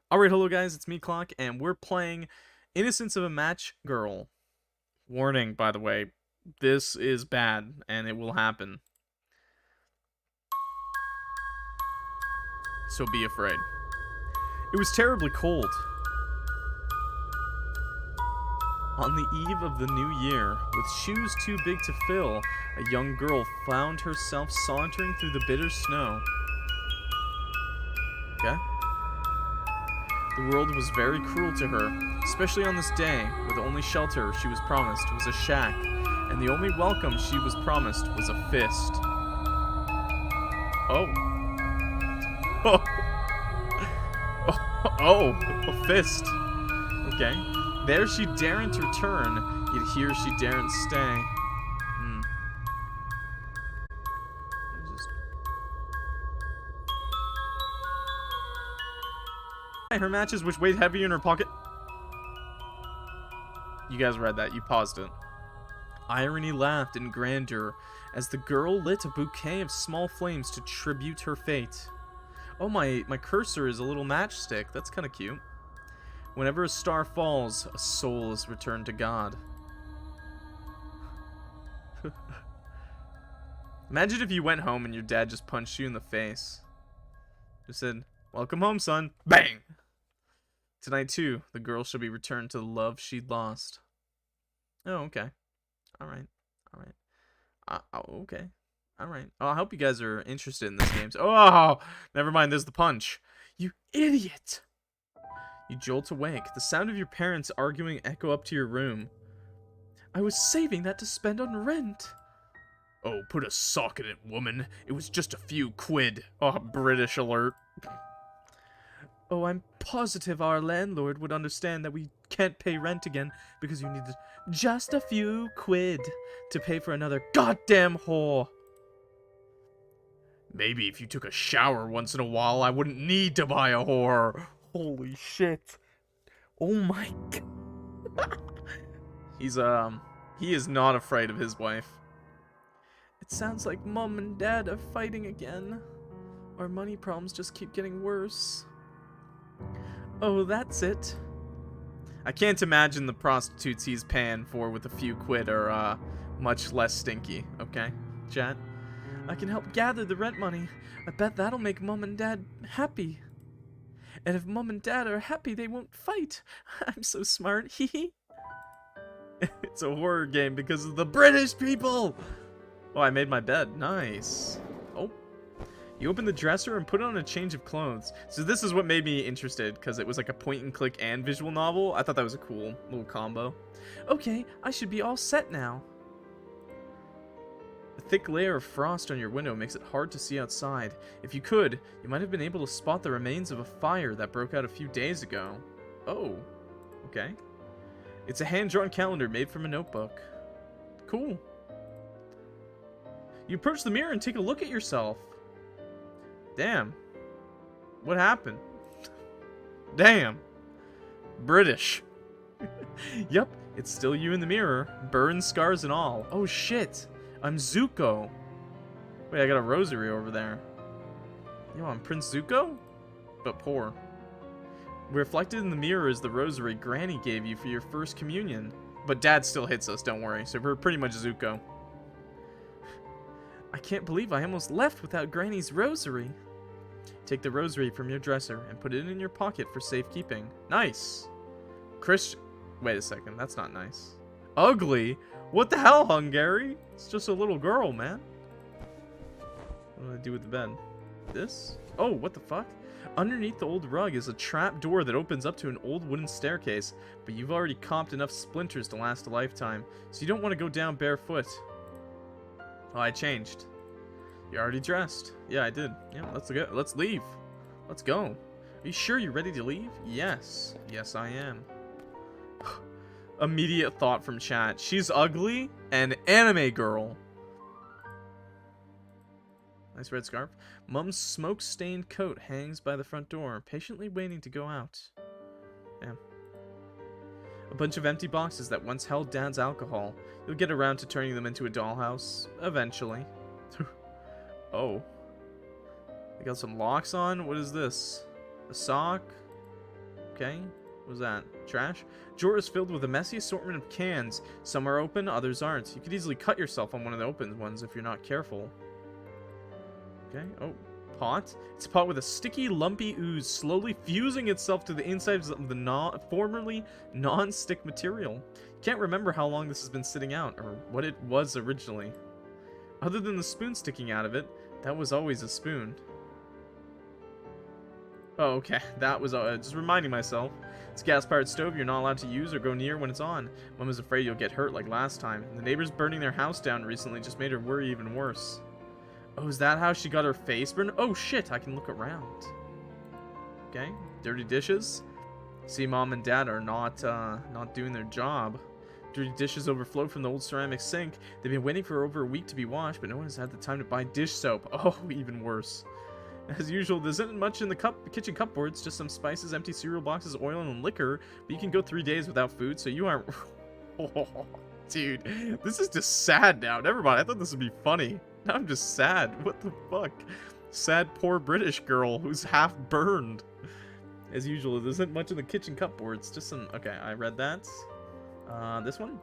Alright, hello guys, it's me, Clock, and we're playing Innocence of a Match Girl. Warning, by the way, this is bad, and it will happen. So be afraid. It was terribly cold. On the eve of the new year, with shoes too big to fill, a young girl found herself sauntering through the bitter snow. Okay? The world was very cruel to her, especially on this day, where the only shelter she was promised was a shack, and the only welcome she was promised was a fist. Oh. Oh. Oh, a fist. Okay. There she daren't return, yet here she daren't stay. Her matches which weighed heavier in her pocket. You guys read that. You paused it. Irony laughed in grandeur as the girl lit a bouquet of small flames to tribute her fate. Oh, my cursor is a little matchstick. That's kind of cute. Whenever a star falls, a soul is returned to God. Imagine if you went home and your dad just punched you in the face. Just said, "Welcome home, son." Bang! Tonight, too, the girl shall be returned to the love she'd lost. Oh, okay. Alright. Alright. Okay. Alright. Oh, I hope you guys are interested in this game. Oh! Never mind, there's the punch. You idiot! You jolt awake. The sound of your parents arguing echo up to your room. I was saving that to spend on rent. Oh, put a sock in it, woman. It was just a few quid. Oh, British alert. Oh, I'm positive our landlord would understand that we can't pay rent again because you needed just a few quid to pay for another goddamn whore. Maybe if you took a shower once in a while, I wouldn't need to buy a whore. Holy shit. Oh my god. He is not afraid of his wife. It sounds like Mom and Dad are fighting again. Our money problems just keep getting worse. Oh, that's it. I can't imagine the prostitutes he's paying for with a few quid are, much less stinky, okay, chat? I can help gather the rent money. I bet that'll make Mom and Dad happy. And if Mom and Dad are happy, they won't fight. I'm so smart, hee. It's a horror game because of the British people! Oh, I made my bed. Nice. Oh. You open the dresser and put on a change of clothes. So this is what made me interested, because it was like a point-and-click and visual novel. I thought that was a cool little combo. Okay, I should be all set now. A thick layer of frost on your window makes it hard to see outside. If you could, you might have been able to spot the remains of a fire that broke out a few days ago. Oh, okay. It's a hand-drawn calendar made from a notebook. Cool. You approach the mirror and take a look at yourself. Damn. What happened? Damn. British. Yep, it's still you in the mirror. Burn scars and all. Oh shit. I'm Zuko. Wait, I got a rosary over there. Yo, I'm Prince Zuko? But poor. Reflected in the mirror is the rosary Granny gave you for your first communion. But Dad still hits us, don't worry. So we're pretty much Zuko. I can't believe I almost left without Granny's rosary. Take the rosary from your dresser and put it in your pocket for safekeeping. Nice. Christian. Wait a second, that's not nice. Ugly? What the hell, Hungary? It's just a little girl, man. What do I do with the bed? This? Oh, what the fuck? Underneath the old rug is a trap door that opens up to an old wooden staircase, but you've already comped enough splinters to last a lifetime, so you don't want to go down barefoot. Oh, I changed. You're already dressed. Yeah, I did. Yeah, let's go. Let's leave. Let's go. Are you sure you're ready to leave? Yes. Yes, I am. Immediate thought from chat. She's ugly and anime girl. Nice red scarf. Mom's smoke-stained coat hangs by the front door, patiently waiting to go out. Yeah. A bunch of empty boxes that once held Dad's alcohol. You'll get around to turning them into a dollhouse. Eventually. Oh. They got some locks on? What is this? A sock? Okay. What was that? Trash? Drawer is filled with a messy assortment of cans. Some are open, others aren't. You could easily cut yourself on one of the open ones if you're not careful. Okay. Oh, pot. It's a pot with a sticky, lumpy ooze slowly fusing itself to the insides of the formerly non-stick material. Can't remember how long this has been sitting out, or what it was originally. Other than the spoon sticking out of it, that was always a spoon. Oh, okay. That was just reminding myself. It's a gas-powered stove you're not allowed to use or go near when it's on. Mom is afraid you'll get hurt like last time. And the neighbors burning their house down recently just made her worry even worse. Oh, is that how she got her face burned? Oh, shit. I can look around. Okay. Dirty dishes. See, Mom and Dad are not doing their job. Dirty dishes overflow from the old ceramic sink. They've been waiting for over a week to be washed, but no one has had the time to buy dish soap. Oh, even worse. As usual, there isn't much in the kitchen cupboards, just some spices, empty cereal boxes, oil, and liquor. But you can go 3 days without food, so you aren't... Oh, dude, this is just sad now. Never mind, I thought this would be funny. Now I'm just sad. What the fuck? Sad poor British girl who's half burned. As usual, there isn't much in the kitchen cupboards, just some... Okay, I read that. This one?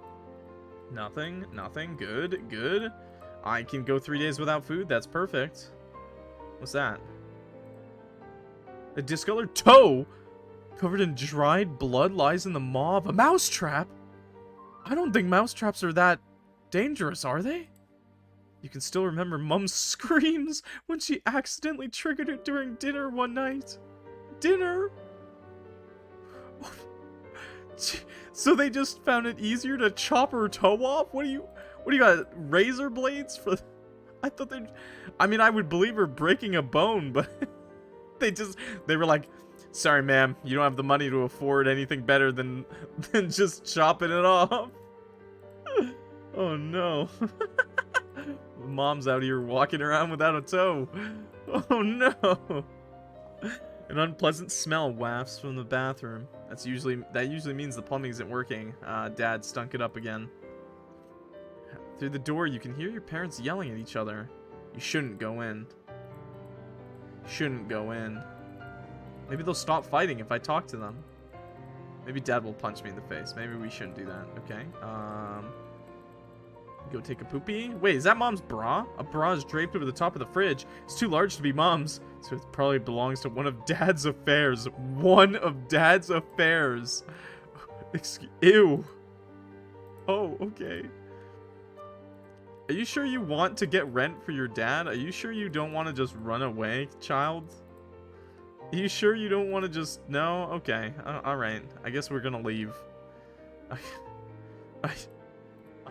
Nothing, nothing. Good, good. I can go 3 days without food. That's perfect. What's that? A discolored toe covered in dried blood lies in the maw of a mousetrap. I don't think mousetraps are that dangerous, are they? You can still remember Mum's screams when she accidentally triggered it during dinner one night. Dinner? So they just found it easier to chop her toe off? What do you got, razor blades for... I thought they'd... I mean, I would believe her breaking a bone, but they were like, sorry, ma'am, you don't have the money to afford anything better than just chopping it off. Oh, no. Mom's out here walking around without a toe. Oh, no. An unpleasant smell wafts from the bathroom. That usually means the plumbing isn't working. Dad stunk it up again. Through the door, you can hear your parents yelling at each other. You shouldn't go in. Shouldn't go in. Maybe they'll stop fighting if I talk to them. Maybe Dad will punch me in the face. Maybe we shouldn't do that. Okay. Go take a poopy. Wait, is that Mom's bra? A bra is draped over the top of the fridge. It's too large to be Mom's, so it probably belongs to one of Dad's affairs. One of Dad's affairs. Ew. Oh, okay. Are you sure you want to get rent for your dad? Are you sure you don't want to just run away, child? Are you sure you don't want to just... No? Okay. Alright. I guess we're gonna leave. I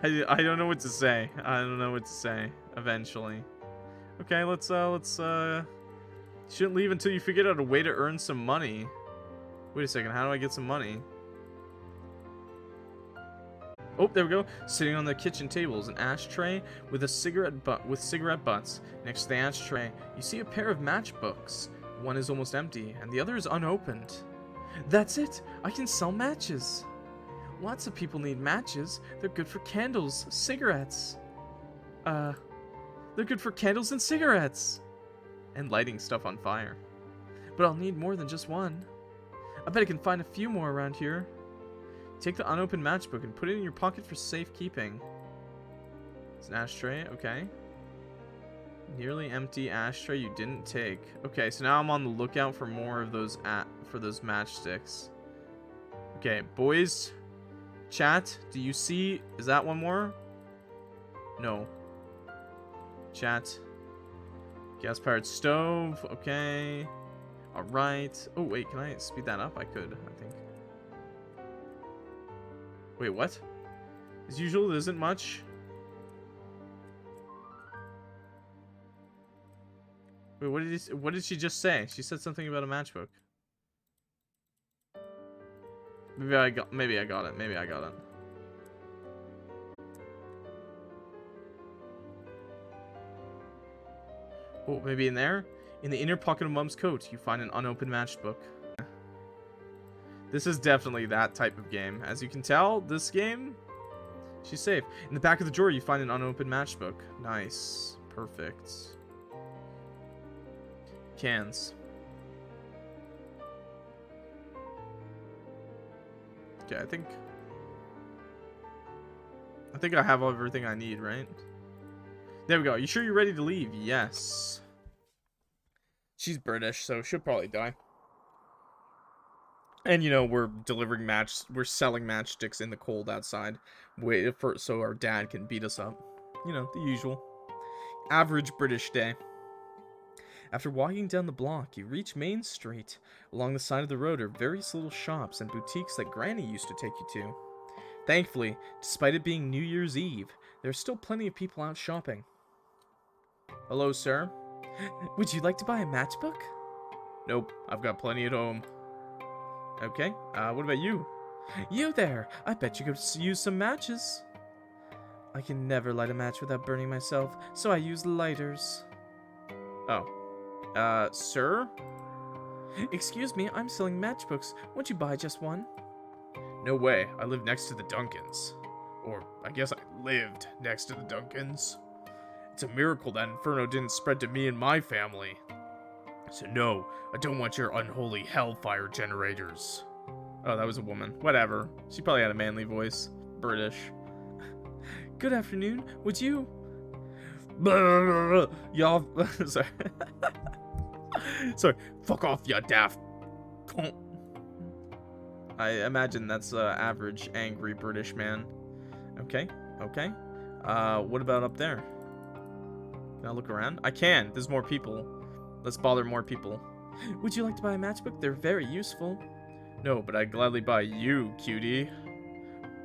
don't know what to say. I don't know what to say. Eventually. Okay, let's shouldn't leave until you figured out a way to earn some money. Wait a second, how do I get some money? Oh, there we go. Sitting on the kitchen table is an ashtray with a cigarette butts. Next to the ashtray, you see a pair of matchbooks. One is almost empty, and the other is unopened. That's it! I can sell matches! Lots of people need matches. They're good for candles, cigarettes. They're good for candles and cigarettes! And lighting stuff on fire. But I'll need more than just one. I bet I can find a few more around here. Take the unopened matchbook and put it in your pocket for safekeeping. It's an ashtray, okay. Nearly empty ashtray you didn't take. Okay, so now I'm on the lookout for more of those matchsticks. Okay, boys, chat, do you see? Is that one more? No. Chat. Gas-powered stove. Okay. All right. Oh wait, can I speed that up? I could, I think. Wait, what? As usual, there isn't much. Wait, what did she just say? She said something about a matchbook. Maybe I got it. Maybe I got it. Oh, maybe in there? In the inner pocket of Mom's coat, you find an unopened matchbook. This is definitely that type of game. As you can tell, this game, she's safe. In the back of the drawer, you find an unopened matchbook. Nice. Perfect. Cans. Okay, I think I have everything I need, right? There we go. You sure you're ready to leave? Yes. She's British, so she'll probably die. And, you know, we're selling matchsticks in the cold outside. So our dad can beat us up. You know, the usual. Average British day. After walking down the block, you reach Main Street. Along the side of the road are various little shops and boutiques that Granny used to take you to. Thankfully, despite it being New Year's Eve, there's still plenty of people out shopping. Hello, sir. Would you like to buy a matchbook? Nope, I've got plenty at home. Okay, what about you? You there! I bet you could use some matches. I can never light a match without burning myself, so I use lighters. Oh. Sir? Excuse me, I'm selling matchbooks. Won't you buy just one? No way, I live next to the Duncans. Or, I guess I lived next to the Duncans. It's a miracle that Inferno didn't spread to me and my family. So no, I don't want your unholy hellfire generators. Oh, that was a woman. Whatever. She probably had a manly voice. British. Good afternoon. Would you... Y'all... Sorry. Sorry. Fuck off, ya daft... I imagine that's average angry British man. Okay. Okay. What about up there? Can I look around? I can. There's more people. Let's bother more people. Would you like to buy a matchbook? They're very useful. No, but I'd gladly buy you, cutie.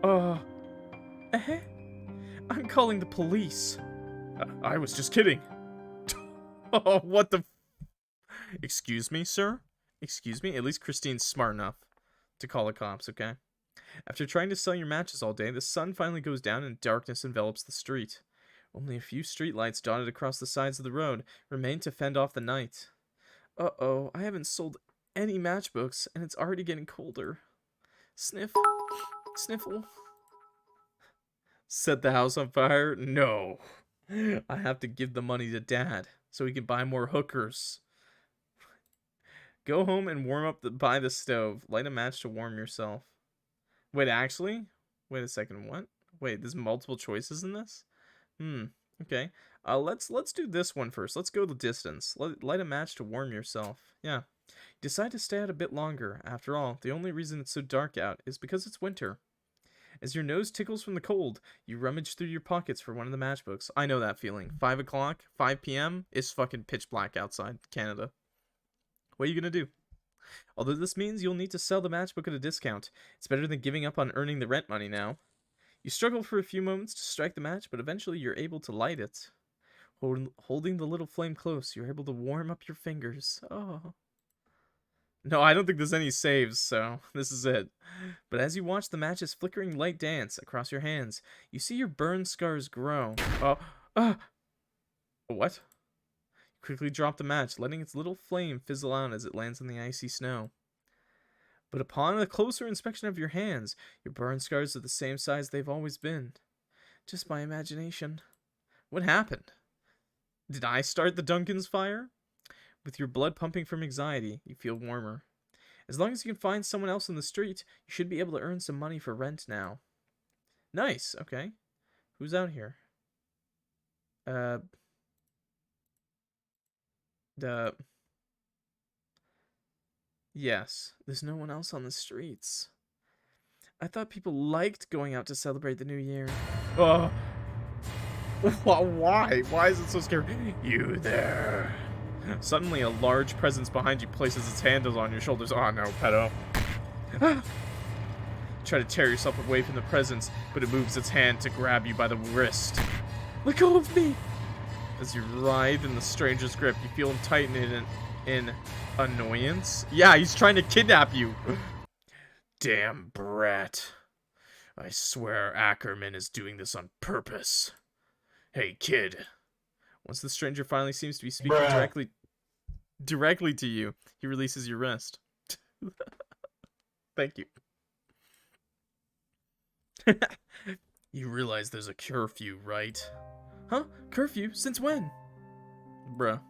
I'm calling the police. I was just kidding. Oh, what the... Excuse me, sir? Excuse me? At least Christine's smart enough to call the cops, okay? After trying to sell your matches all day, the sun finally goes down and darkness envelops the street. Only a few streetlights dotted across the sides of the road remain to fend off the night. Uh-oh, I haven't sold any matchbooks, and it's already getting colder. Sniff. Sniffle. Set the house on fire? No. I have to give the money to Dad, so he can buy more hookers. Go home and warm up by the stove. Light a match to warm yourself. Wait, actually? Wait a second, what? Wait, there's multiple choices in this? Okay. Let's do this one first. Let's go the distance. Light a match to warm yourself. Yeah. Decide to stay out a bit longer. After all, the only reason it's so dark out is because it's winter. As your nose tickles from the cold, you rummage through your pockets for one of the matchbooks. I know that feeling. 5 o'clock, 5 p.m. It's fucking pitch black outside Canada. What are you gonna do? Although this means you'll need to sell the matchbook at a discount, it's better than giving up on earning the rent money now. You struggle for a few moments to strike the match, but eventually you're able to light it. Holding the little flame close, you're able to warm up your fingers. Oh. No, I don't think there's any saves, so this is it. But as you watch the match's flickering light dance across your hands, you see your burn scars grow. What? You quickly drop the match, letting its little flame fizzle out as it lands on the icy snow. But upon a closer inspection of your hands, your burn scars are the same size they've always been. Just my imagination. What happened? Did I start the Duncan's fire? With your blood pumping from anxiety, you feel warmer. As long as you can find someone else in the street, you should be able to earn some money for rent now. Nice, okay. Who's out here? Yes, there's no one else on the streets. I thought people liked going out to celebrate the new year. Oh. Why? Why is it so scary? You there. Suddenly, a large presence behind you places its hand on your shoulders. Oh no, pedo. Try to tear yourself away from the presence, but it moves its hand to grab you by the wrist. Let go of me! As you writhe in the stranger's grip, you feel him tighten it in annoyance. Yeah, he's trying to kidnap you. Damn brat. I swear Ackerman is doing this on purpose. Hey, kid. Once the stranger finally seems to be speaking directly to you, he releases your wrist. Thank you. You realize there's a curfew, right? Huh? Curfew? Since when? Bruh.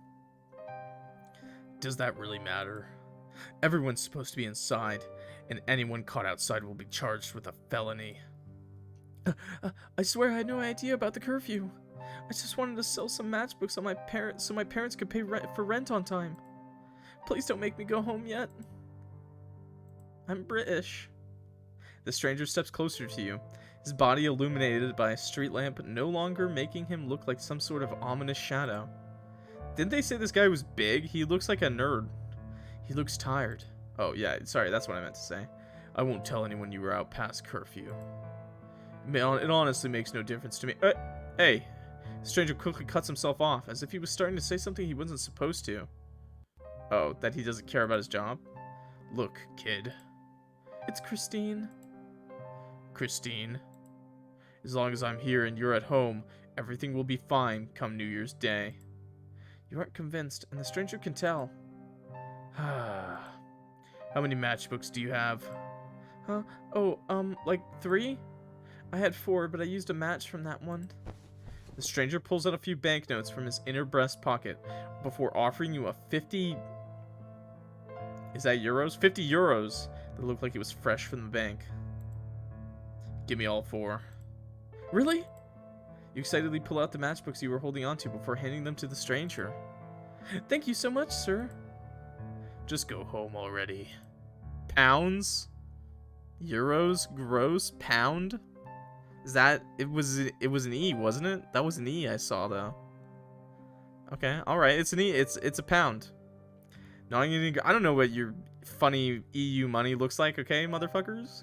Does that really matter? Everyone's supposed to be inside. and anyone caught outside will be charged with a felony. I swear I had no idea about the curfew. I just wanted to sell some matchbooks on my parents so my parents could pay for rent on time. Please don't make me go home yet. I'm British. The stranger steps closer to you, his body illuminated by a street lamp, no longer making him look like some sort of ominous shadow. Didn't they say this guy was big? He looks like a nerd. He looks tired. Oh, yeah, sorry, that's what I meant to say. I won't tell anyone you were out past curfew. It honestly makes no difference to me. Hey. The stranger quickly cuts himself off, as if he was starting to say something he wasn't supposed to. Oh, that he doesn't care about his job? Look, kid. It's Christine. Christine. As long as I'm here and you're at home, everything will be fine come New Year's Day. You aren't convinced, and the stranger can tell. How many matchbooks do you have? Huh? Oh, like 3? I had 4, but I used a match from that one. The stranger pulls out a few banknotes from his inner breast pocket before offering you a 50... Is that euros? 50 euros that looked like it was fresh from the bank. Give me all 4. Really? You excitedly pull out the matchbooks you were holding onto before handing them to the stranger. Thank you so much, sir. Just go home already. Pounds? Euros? Gross? Pound? Is that... It was an E, wasn't it? That was an E I saw, though. Okay, alright. It's an E. It's a pound. No, I don't know what your funny EU money looks like, okay, motherfuckers?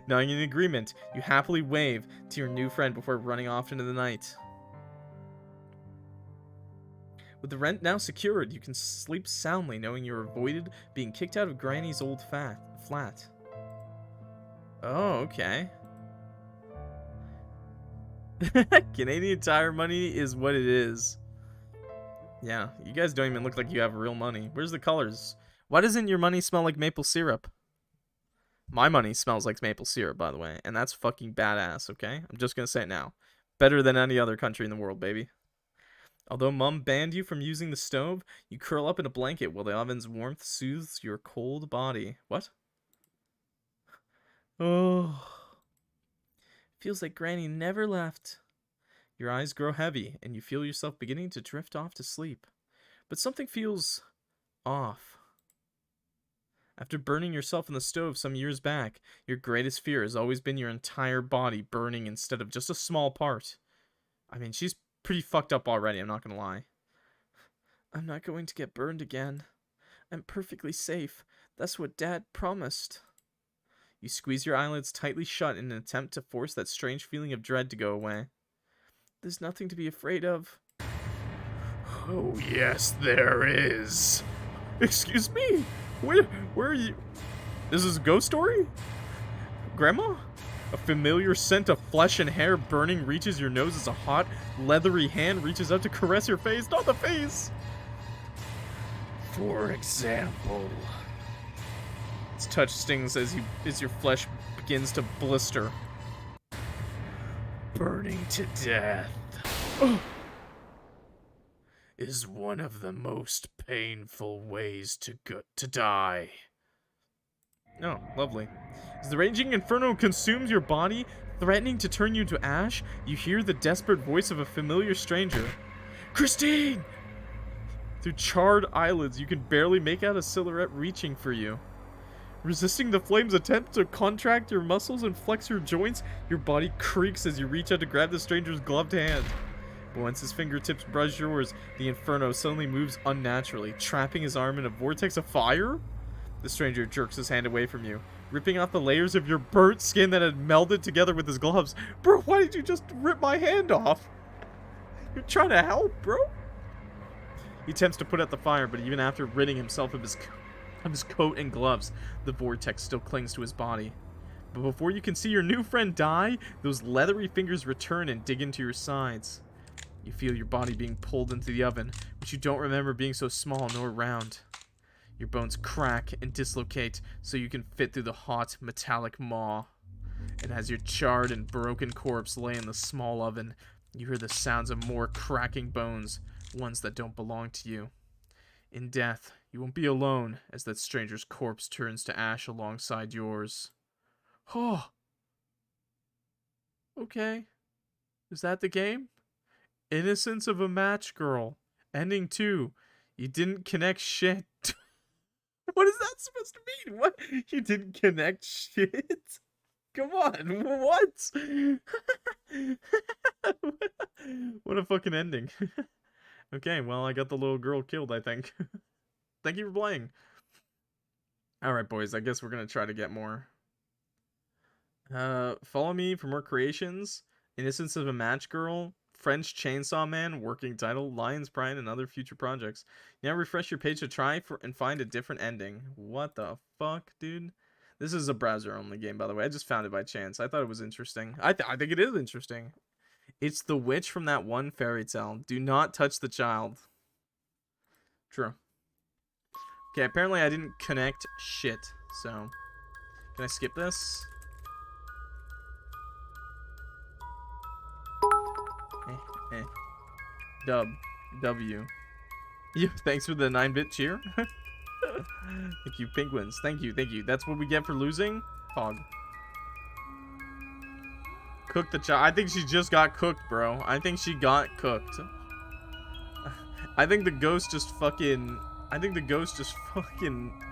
Knowing an agreement, you happily wave to your new friend before running off into the night. With the rent now secured, you can sleep soundly knowing you avoided being kicked out of Granny's old flat. Oh, okay. Canadian Tire money is what it is. Yeah, you guys don't even look like you have real money. Where's the colors? Why doesn't your money smell like maple syrup? My money smells like maple syrup, by the way, and that's fucking badass, okay? I'm just gonna say it now. Better than any other country in the world, baby. Although Mum banned you from using the stove, you curl up in a blanket while the oven's warmth soothes your cold body. What? Oh. Feels like Granny never left. Your eyes grow heavy, and you feel yourself beginning to drift off to sleep. But something feels off. After burning yourself in the stove some years back, your greatest fear has always been your entire body burning instead of just a small part. I mean, she's pretty fucked up already, I'm not gonna lie. I'm not going to get burned again. I'm perfectly safe. That's what Dad promised. You squeeze your eyelids tightly shut in an attempt to force that strange feeling of dread to go away. There's nothing to be afraid of. Oh, yes, there is. Excuse me? Where are you? This is a ghost story? Grandma? A familiar scent of flesh and hair burning reaches your nose as a hot, leathery hand reaches out to caress your face. Not the face! For example... Its touch stings as your flesh begins to blister. Burning to death is one of the most painful ways to die. Oh, lovely. As the raging inferno consumes your body, threatening to turn you to ash, you hear the desperate voice of a familiar stranger. Christine! Through charred eyelids, you can barely make out a silhouette reaching for you. Resisting the flame's attempt to contract your muscles and flex your joints, your body creaks as you reach out to grab the stranger's gloved hand. But once his fingertips brush yours, the inferno suddenly moves unnaturally, trapping his arm in a vortex of fire? The stranger jerks his hand away from you, ripping off the layers of your burnt skin that had melded together with his gloves. Bro, why did you just rip my hand off? You're trying to help, bro? He attempts to put out the fire, but even after ridding himself of his coat and gloves, the vortex still clings to his body. But before you can see your new friend die, those leathery fingers return and dig into your sides. You feel your body being pulled into the oven, which you don't remember being so small nor round. Your bones crack and dislocate so you can fit through the hot, metallic maw. And as your charred and broken corpse lay in the small oven, you hear the sounds of more cracking bones, ones that don't belong to you. In death, You won't be alone as that stranger's corpse turns to ash alongside yours. Oh. Okay. Is that the game? Innocence of a Match Girl. Ending 2. You didn't connect shit. What is that supposed to mean? What? You didn't connect shit? Come on, what? What a fucking ending. Okay, well, I got the little girl killed, I think. Thank you for playing. Alright, boys, I guess we're gonna try to get more. Follow me for more creations. Innocence of a Match Girl. French Chainsaw Man, working title, Lion's Pride, and other future projects. Now refresh your page to try and find a different ending. What the fuck, dude? This is a browser-only game, by the way. I just found it by chance. I thought it was interesting. I think it is interesting. It's the witch from that one fairy tale. Do not touch the child. True. Okay, apparently I didn't connect shit, so... Can I skip this? W. Yeah, thanks for the 9-bit cheer. Thank you, penguins. Thank you. That's what we get for losing? Hog. Cook the child. I think she just got cooked, bro. I think she got cooked. I think the ghost just fucking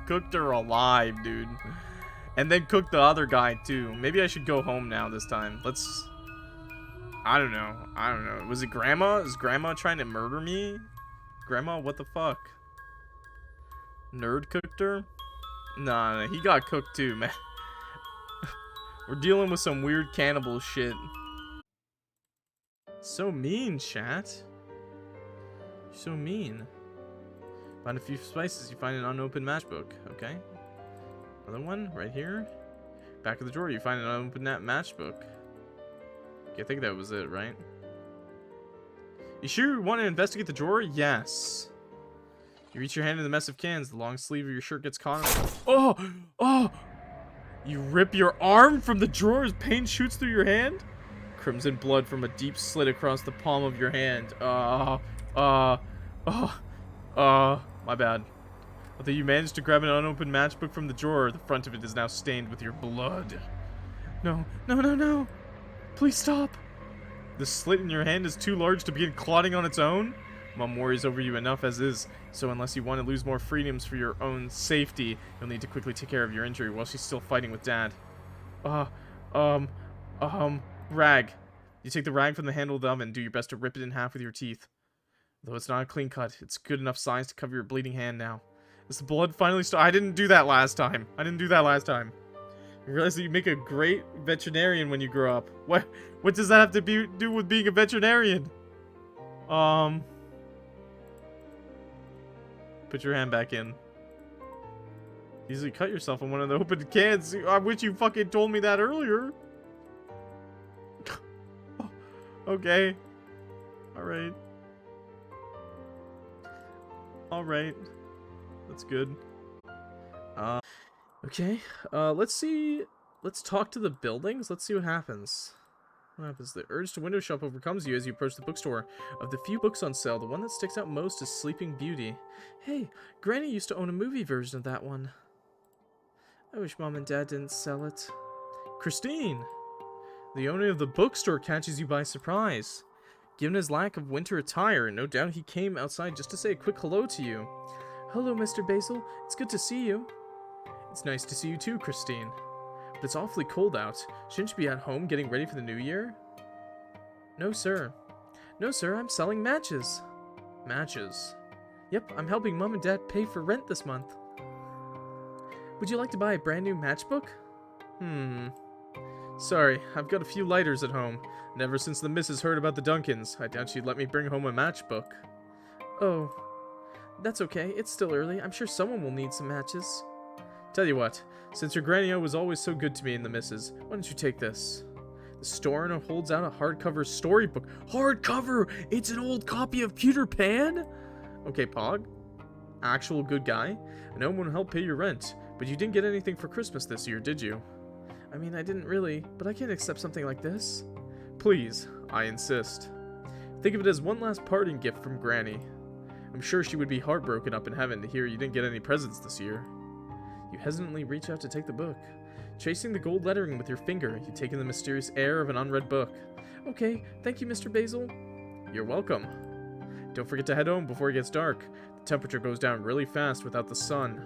cooked her alive, dude. And then cooked the other guy, too. Maybe I should go home now this time. Let's... I don't know. Was it Grandma? Is Grandma trying to murder me? Grandma, what the fuck? Nerd cooked her? Nah, he got cooked too, man. We're dealing with some weird cannibal shit. So mean, chat. You're so mean. Find a few spices, you find an unopened matchbook. Okay. Another one, right here. Back of the drawer, you find an unopened matchbook. I think that was it, right? You sure you want to investigate the drawer? Yes. You reach your hand in the mess of cans. The long sleeve of your shirt gets caught. Oh! You rip your arm from the drawer as pain shoots through your hand? Crimson blood from a deep slit across the palm of your hand. My bad. Although you managed to grab an unopened matchbook from the drawer, the front of it is now stained with your blood. No. Please stop. The slit in your hand is too large to begin clotting on its own. Mom worries over you enough as is, so unless you want to lose more freedoms for your own safety, you'll need to quickly take care of your injury while she's still fighting with Dad. Rag. You take the rag from the handle of the oven and do your best to rip it in half with your teeth. Though it's not a clean cut, it's good enough size to cover your bleeding hand now. Is the blood finally I didn't do that last time. You realize that you make a great veterinarian when you grow up. What does that have to do with being a veterinarian? Put your hand back in. Easily cut yourself on one of the open cans. I wish you fucking told me that earlier. Okay. Alright. That's good. Okay, let's see. Let's talk to the buildings. Let's see what happens. The urge to window shop overcomes you as you approach the bookstore. Of the few books on sale, the one that sticks out most is Sleeping Beauty. Hey, Granny used to own a movie version of that one. I wish Mom and Dad didn't sell it. Christine! The owner of the bookstore catches you by surprise. Given his lack of winter attire, no doubt he came outside just to say a quick hello to you. Hello, Mr. Basil. It's good to see you. It's nice to see you too, Christine. But it's awfully cold out. Shouldn't you be at home getting ready for the new year? No, sir. No, sir, I'm selling matches. Matches? Yep, I'm helping Mom and Dad pay for rent this month. Would you like to buy a brand new matchbook? Sorry, I've got a few lighters at home. And ever since the missus heard about the Duncans, I doubt she'd let me bring home a matchbook. Oh, that's okay. It's still early. I'm sure someone will need some matches. Tell you what, since your granny-o was always so good to me and the missus, why don't you take this? The store owner holds out a hardcover storybook. Hardcover! It's an old copy of Peter Pan? Okay, Pog. Actual good guy. I know I'm gonna help pay your rent, but you didn't get anything for Christmas this year, did you? I mean, I didn't really, but I can't accept something like this. Please, I insist. Think of it as one last parting gift from Granny. I'm sure she would be heartbroken up in heaven to hear you didn't get any presents this year. You hesitantly reach out to take the book. Tracing the gold lettering with your finger, you take in the mysterious air of an unread book. Okay, thank you, Mr. Basil. You're welcome. Don't forget to head home before it gets dark. The temperature goes down really fast without the sun.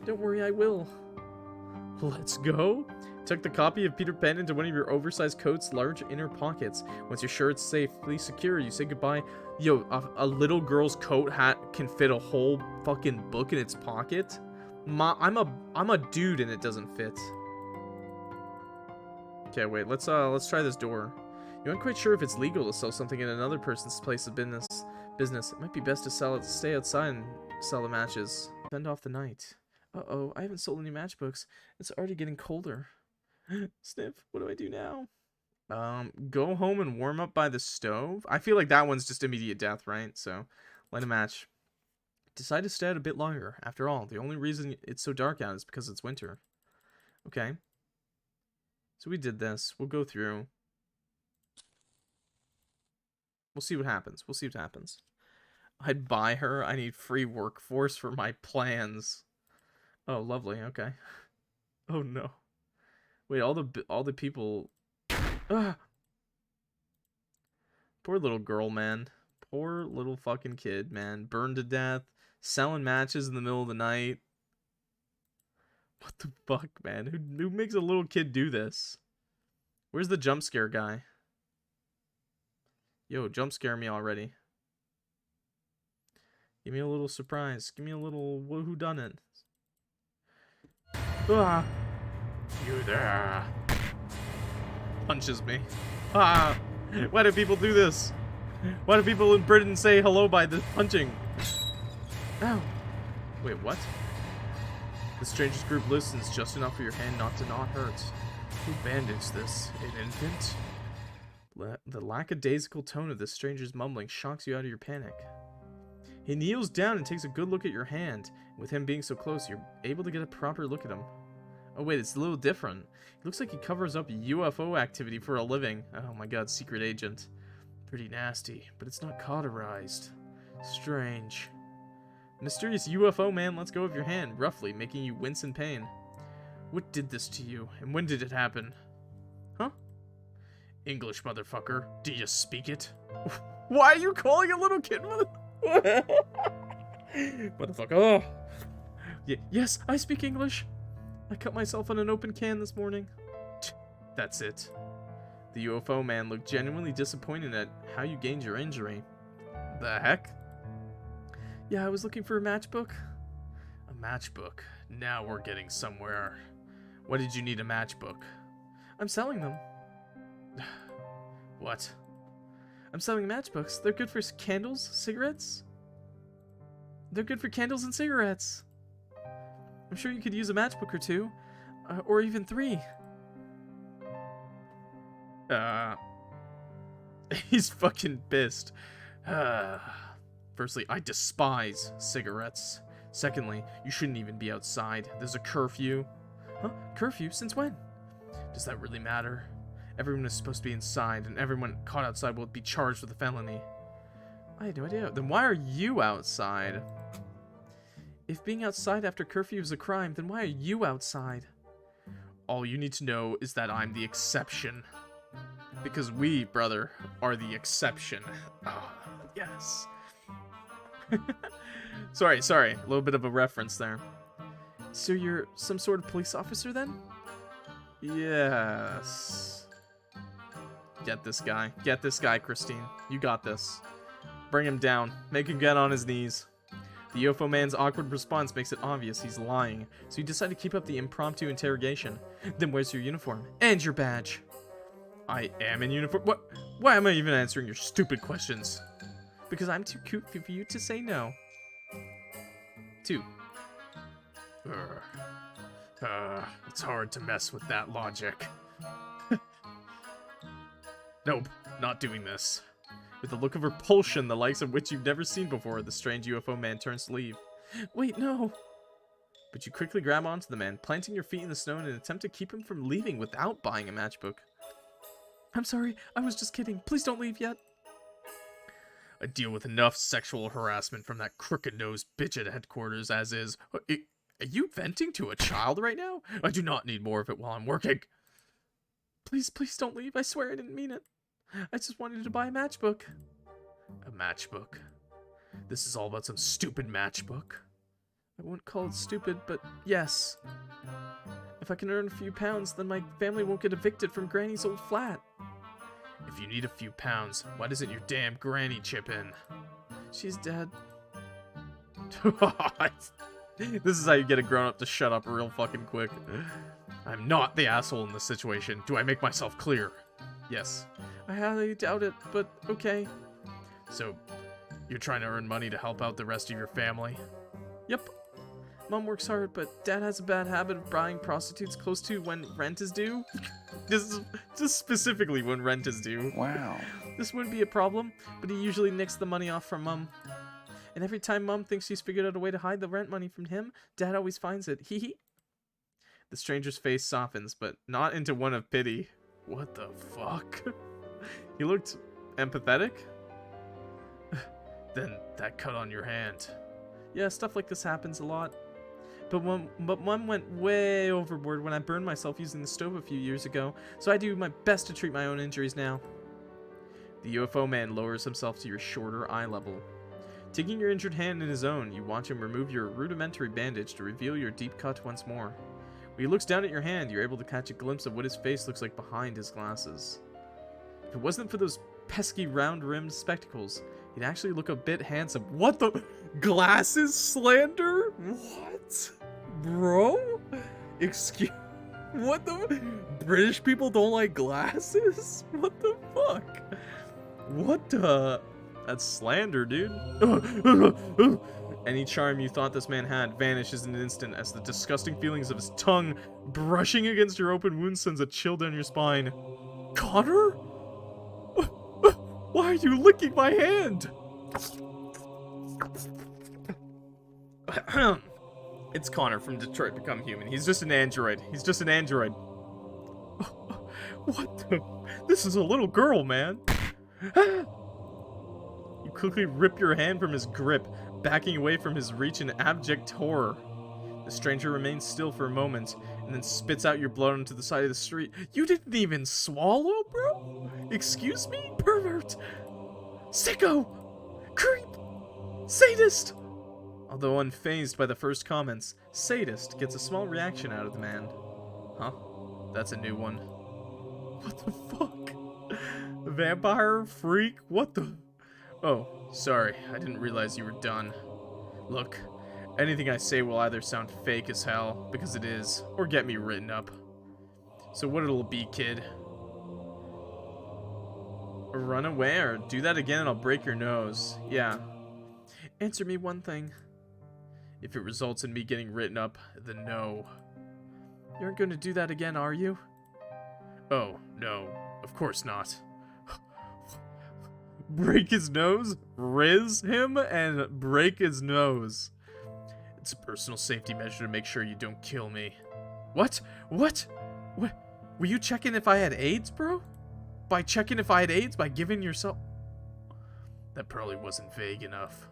Don't worry, I will. Let's go. Tuck the copy of Peter Pan into one of your oversized coat's large inner pockets. Once you're sure it's safely secure, you say goodbye. Yo, a little girl's coat hat can fit a whole fucking book in its pocket? I'm a dude and it doesn't fit. Okay, wait, let's try this door. You aren't quite sure if it's legal to sell something in another person's place of business. It might be best to stay outside and sell the matches. Fend off the night. Uh-oh, I haven't sold any matchbooks. It's already getting colder. Sniff, what do I do now? Go home and warm up by the stove. I feel like that one's just immediate death, right? So, light a match. Decide to stay out a bit longer. After all, the only reason it's so dark out is because it's winter. Okay. So we did this. We'll go through. We'll see what happens. We'll see what happens. I'd buy her. I need free workforce for my plans. Oh, lovely. Okay. Oh no. Wait, all the people. Ah. Poor little girl, man. Poor little fucking kid, man. Burned to death. Selling matches in the middle of the night. What the fuck, man? Who makes a little kid do this? Where's the jump scare guy? Yo, jump scare me already. Give me a little surprise. Give me a little whodunit. Ah! You there? Punches me. Ah! Why do people do this? Why do people in Britain say hello by the punching? Ow! Wait, what? The strangers group listens just enough for your hand not to not hurt. Who bandaged this? An infant? The lackadaisical tone of the stranger's mumbling shocks you out of your panic. He kneels down and takes a good look at your hand. With him being so close, you're able to get a proper look at him. Oh wait, it's a little different. It looks like he covers up UFO activity for a living. Oh my god, secret agent. Pretty nasty, but it's not cauterized. Strange. Mysterious UFO man lets go of your hand, roughly, making you wince in pain. What did this to you, and when did it happen? Huh? English, motherfucker. Do you speak it? Why are you calling a little kid motherfucker? Oh. Yes, I speak English. I cut myself on an open can this morning. That's it. The UFO man looked genuinely disappointed at how you gained your injury. The heck? Yeah, I was looking for a matchbook. A matchbook? Now we're getting somewhere. What did you need a matchbook? I'm selling them. What? I'm selling matchbooks. They're good for candles, cigarettes. They're good for candles and cigarettes. I'm sure you could use a matchbook or two. Or even 3. He's fucking pissed. Firstly, I despise cigarettes. Secondly, you shouldn't even be outside. There's a curfew. Huh? Curfew? Since when? Does that really matter? Everyone is supposed to be inside, and everyone caught outside will be charged with a felony. I had no idea. Then why are you outside? If being outside after curfew is a crime, then why are you outside? All you need to know is that I'm the exception. Because we, brother, are the exception. Oh, yes. Sorry. A little bit of a reference there. So you're some sort of police officer then? Yes. Get this guy. Get this guy, Christine. You got this. Bring him down. Make him get on his knees. The UFO man's awkward response makes it obvious he's lying, so you decide to keep up the impromptu interrogation. Then where's your uniform? And your badge? I am in uniform. What? Why am I even answering your stupid questions? Because I'm too cute for you to say no. 2. It's hard to mess with that logic. Nope, not doing this. With a look of repulsion, the likes of which you've never seen before, the strange UFO man turns to leave. Wait, no! But you quickly grab onto the man, planting your feet in the snow in an attempt to keep him from leaving without buying a matchbook. I'm sorry, I was just kidding. Please don't leave yet. I deal with enough sexual harassment from that crooked-nosed bitch at headquarters as is. Are you venting to a child right now? I do not need more of it while I'm working. Please, please don't leave. I swear I didn't mean it. I just wanted to buy a matchbook. A matchbook? This is all about some stupid matchbook. I wouldn't call it stupid, but yes. If I can earn a few pounds, then my family won't get evicted from Granny's old flat. If you need a few pounds, why doesn't your damn granny chip in? She's dead. This is how you get a grown-up to shut up real fucking quick. I'm not the asshole in this situation. Do I make myself clear? Yes. I highly doubt it, but okay. So, you're trying to earn money to help out the rest of your family? Yep. Mom works hard, but Dad has a bad habit of buying prostitutes close to when rent is due. This is just specifically when rent is due. Wow. This wouldn't be a problem, but he usually nicks the money off from Mom. And every time Mom thinks she's figured out a way to hide the rent money from him, Dad always finds it. Hee hee. The stranger's face softens, but not into one of pity. What the fuck? He looked empathetic? Then that cut on your hand. Yeah, stuff like this happens a lot. But Mom went way overboard when I burned myself using the stove a few years ago, so I do my best to treat my own injuries now. The UFO man lowers himself to your shorter eye level. Taking your injured hand in his own, you watch him remove your rudimentary bandage to reveal your deep cut once more. When he looks down at your hand, you're able to catch a glimpse of what his face looks like behind his glasses. If it wasn't for those pesky round-rimmed spectacles, he'd actually look a bit handsome. What the? Glasses slander? What? Bro? Excuse... What the... British people don't like glasses? What the fuck? What the... That's slander, dude. Any charm you thought this man had vanishes in an instant as the disgusting feelings of his tongue brushing against your open wound sends a chill down your spine. Connor? Why are you licking my hand? It's Connor from Detroit Become Human. He's just an android. He's just an android. What the? This is a little girl, man. You quickly rip your hand from his grip, backing away from his reach in abject horror. The stranger remains still for a moment, and then spits out your blood onto the side of the street. You didn't even swallow, bro? Excuse me? Pervert! Sicko! Creep! Sadist! Although unfazed by the first comments, Sadist gets a small reaction out of the man. Huh? That's a new one. What the fuck? Vampire? Freak? What the... Oh, sorry. I didn't realize you were done. Look, anything I say will either sound fake as hell, because it is, or get me written up. So what it'll be, kid? Run away or do that again and I'll break your nose. Yeah. Answer me one thing. If it results in me getting written up, then no. You aren't going to do that again, are you? Oh, no. Of course not. Break his nose? Riz him and break his nose. It's a personal safety measure to make sure you don't kill me. What? What? Were you checking if I had AIDS, bro? By checking if I had AIDS? By giving yourself... That probably wasn't vague enough.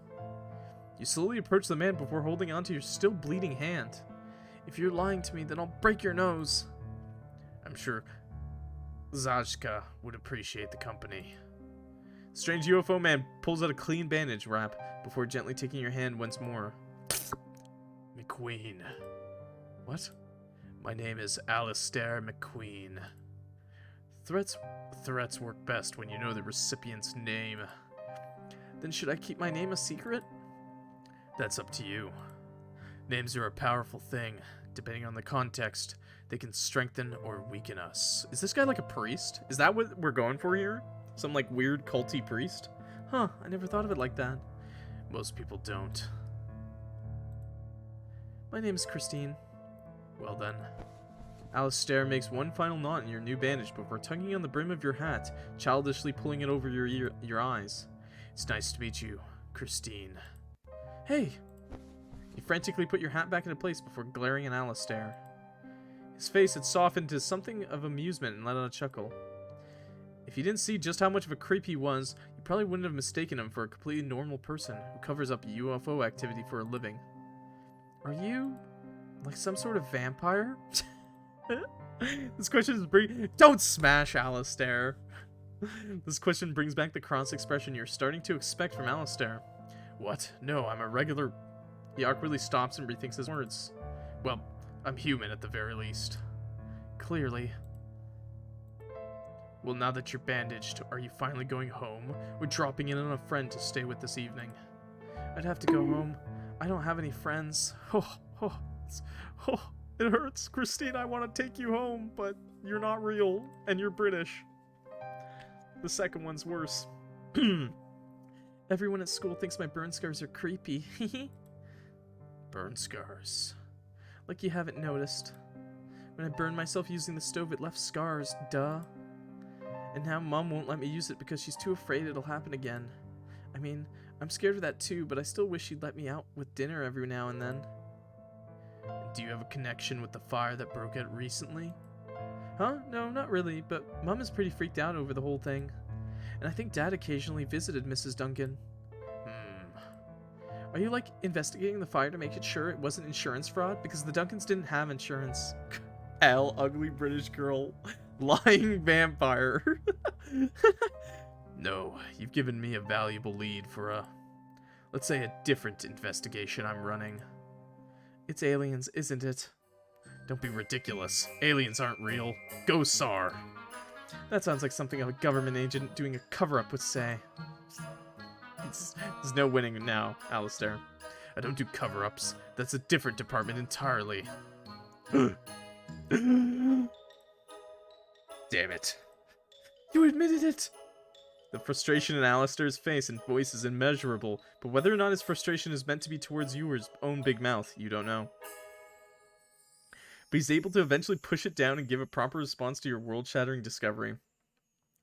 You slowly approach the man before holding onto your still bleeding hand. If you're lying to me, then I'll break your nose. I'm sure Zajka would appreciate the company. Strange UFO man pulls out a clean bandage wrap before gently taking your hand once more. McQueen. What? My name is Alistair McQueen. Threats work best when you know the recipient's name. Then should I keep my name a secret? That's up to you. Names are a powerful thing. Depending on the context, they can strengthen or weaken us. Is this guy like a priest? Is that what we're going for here? Some like weird culty priest? Huh, I never thought of it like that. Most people don't. My name is Christine. Well then. Alistair makes one final knot in your new bandage before tugging on the brim of your hat, childishly pulling it over your eyes. It's nice to meet you, Christine. Hey! You frantically put your hat back into place before glaring at Alistair. His face had softened to something of amusement and let out a chuckle. If you didn't see just how much of a creep he was, you probably wouldn't have mistaken him for a completely normal person who covers up UFO activity for a living. Are you, like, some sort of vampire? This question is Don't smash Alistair! This question brings back the cross expression you're starting to expect from Alistair. What? No, I'm a regular... He awkwardly stops and rethinks his words. Well, I'm human at the very least. Clearly. Well, now that you're bandaged, are you finally going home? Or dropping in on a friend to stay with this evening? I'd have to go home. I don't have any friends. Oh, it hurts. Christine, I want to take you home, but you're not real, and you're British. The second one's worse. Everyone at school thinks my burn scars are creepy. Burn scars. Like you haven't noticed. When I burned myself using the stove, it left scars, duh. And now Mom won't let me use it because she's too afraid it'll happen again. I mean, I'm scared of that too, but I still wish she'd let me out with dinner every now and then. Do you have a connection with the fire that broke out recently? Huh? No, not really, but Mom is pretty freaked out over the whole thing. And I think Dad occasionally visited Mrs. Duncan. Are you, like, investigating the fire to make it sure it wasn't insurance fraud? Because the Duncans didn't have insurance. Hell, ugly British girl. Lying vampire. No, you've given me a valuable lead for a, let's say, a different investigation I'm running. It's aliens, isn't it? Don't be ridiculous. Aliens aren't real. Ghosts are. That sounds like something a government agent doing a cover-up would say. There's no winning now, Alistair. I don't do cover-ups. That's a different department entirely. Damn it. You admitted it! The frustration in Alistair's face and voice is immeasurable, but whether or not his frustration is meant to be towards you or his own big mouth, you don't know. But he's able to eventually push it down and give a proper response to your world-shattering discovery.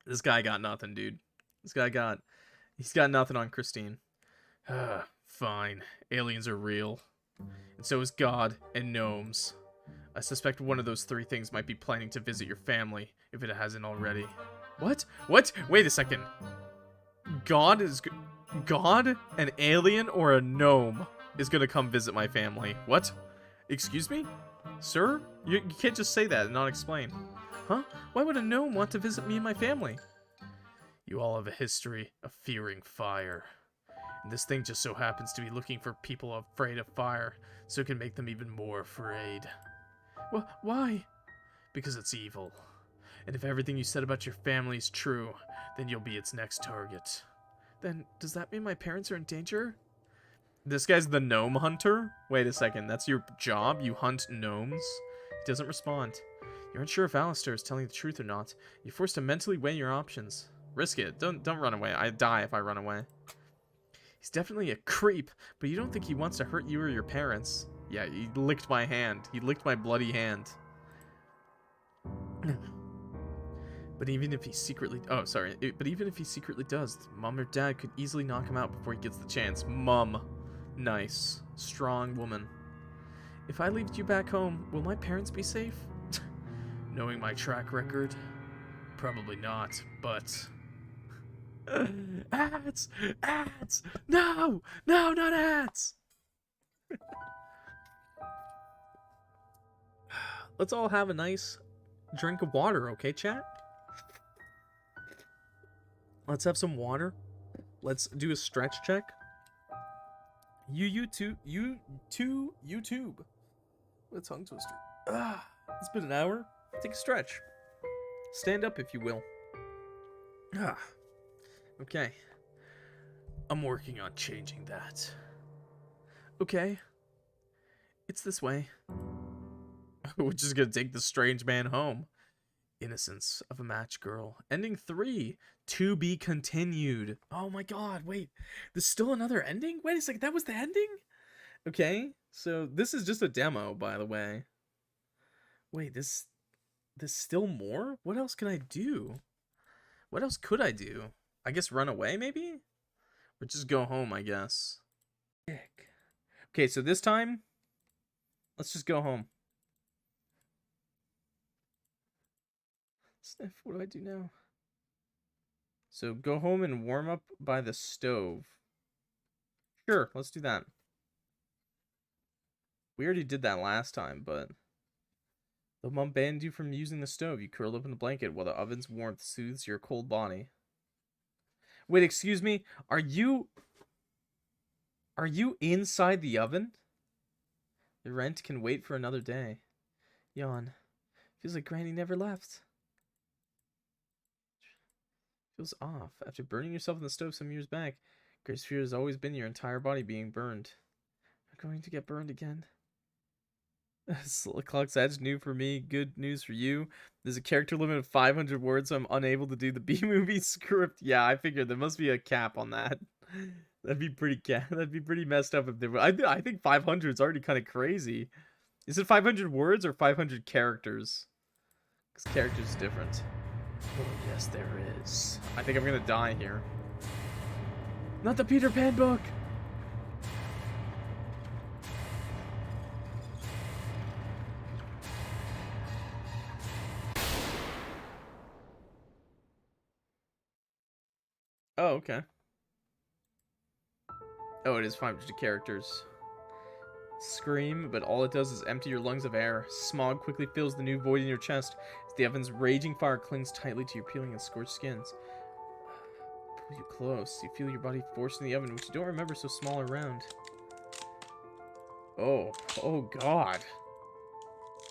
This guy got nothing, dude. He's got nothing on Christine. Fine. Aliens are real. And so is God and gnomes. I suspect one of those three things might be planning to visit your family, if it hasn't already. What? What? Wait a second. God, an alien, or a gnome is gonna come visit my family. What? Excuse me? Sir? You can't just say that and not explain. Huh? Why would a gnome want to visit me and my family? You all have a history of fearing fire. And this thing just so happens to be looking for people afraid of fire, so it can make them even more afraid. Well, why? Because it's evil. And if everything you said about your family is true, then you'll be its next target. Then, does that mean my parents are in danger? This guy's the gnome hunter? Wait a second, that's your job? You hunt gnomes? He doesn't respond. You're unsure if Alistair is telling the truth or not. You're forced to mentally weigh your options. Risk it. Don't run away. I die if I run away. He's definitely a creep, but you don't think he wants to hurt you or your parents. Yeah, he licked my hand. He licked my bloody hand. But even if he secretly... Oh, sorry. But even if he secretly does, Mom or Dad could easily knock him out before he gets the chance. Mom. Nice. Strong woman. If I leave you back home, will my parents be safe? Knowing my track record? Probably not, but... Ads! Ads! No! No, not ads! Let's all have a nice drink of water, okay, chat? Let's have some water. Let's do a stretch check. YouTube. What a tongue twister. It's been an hour. Take a stretch. Stand up, if you will. Okay. I'm working on changing that. Okay. It's this way. We're just gonna take the strange man home. Innocence of a Match Girl. Ending 3. To be continued. Oh my god, wait. There's still another ending? Wait a second, that was the ending? Okay, so this is just a demo, by the way. Wait, there's still more? What else can I do? What else could I do? I guess run away, maybe? Or just go home, I guess. Okay, so this time, let's just go home. Sniff, what do I do now? So go home and warm up by the stove. Sure, let's do that. We already did that last time, but the mom banned you from using the stove. You curled up in the blanket while the oven's warmth soothes your cold body. Wait, excuse me? Are you inside the oven? The rent can wait for another day. Yawn. Feels like Granny never left. Feels off. After burning yourself in the stove some years back, greatest fear has always been your entire body being burned. I'm going to get burned again. Clock's Edge, new for me, good news for you. There's a character limit of 500 words, so I'm unable to do the B-movie script. Yeah, I figured there must be a cap on that. That'd be pretty messed up if there were. I think 500 is already kind of crazy. Is it 500 words or 500 characters? Because characters is different. Oh, yes, there is. I think I'm gonna die here. Not the Peter Pan book! Oh, okay. Oh, it is 500 characters. Scream, but all it does is empty your lungs of air. Smog quickly fills the new void in your chest as the oven's raging fire clings tightly to your peeling and scorched skins. Pull you close. You feel your body forced in the oven, which you don't remember so small or round. Oh, oh god.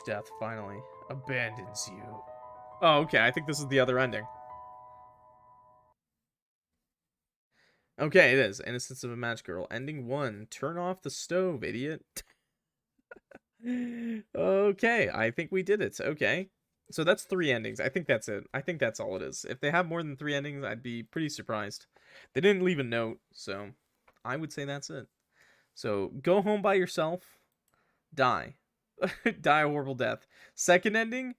Death finally abandons you. Oh, okay, I think this is the other ending. Okay, it is. Innocence of a Match Girl. Ending 1. Turn off the stove, idiot. Okay, I think we did it. Okay. So that's 3 endings. I think that's it. I think that's all it is. If they have more than 3 endings, I'd be pretty surprised. They didn't leave a note, so I would say that's it. So go home by yourself. Die. Die a horrible death. Second ending?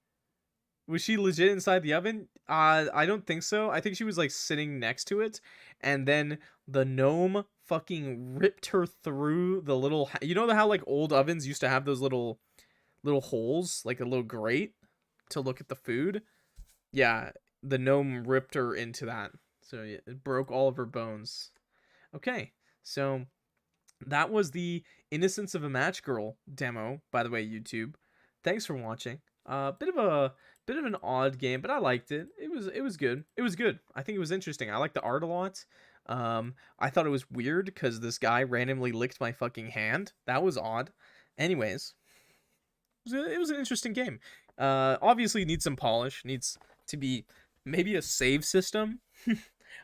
Was she legit inside the oven? I don't think so. I think she was like sitting next to it, and then the gnome fucking ripped her through the little. You know how like old ovens used to have those little holes, like a little grate to look at the food. Yeah, the gnome ripped her into that, so yeah, it broke all of her bones. Okay, so that was the Innocence of a Match Girl demo, by the way, YouTube. Thanks for watching. Bit of an odd game, but I liked it. It was good. It was good. I think it was interesting. I like the art a lot. I thought it was weird because this guy randomly licked my fucking hand. That was odd. Anyways, it was an interesting game. Obviously needs some polish. Needs to be maybe a save system.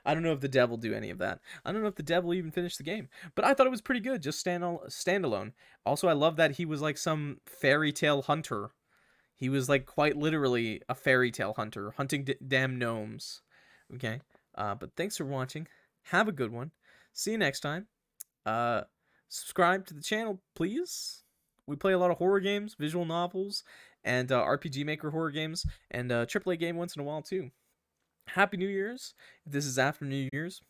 I don't know if the dev will do any of that. I don't know if the dev will even finish the game. But I thought it was pretty good, just standalone. Also, I love that he was like some fairy tale hunter. He was like quite literally a fairy tale hunter, hunting damn gnomes. Okay. But thanks for watching. Have a good one. See you next time. Subscribe to the channel, please. We play a lot of horror games, visual novels, and RPG Maker horror games, and AAA game once in a while too. Happy New Year's. If this is after New Year's,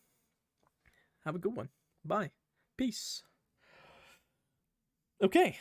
have a good one. Bye. Peace. Okay.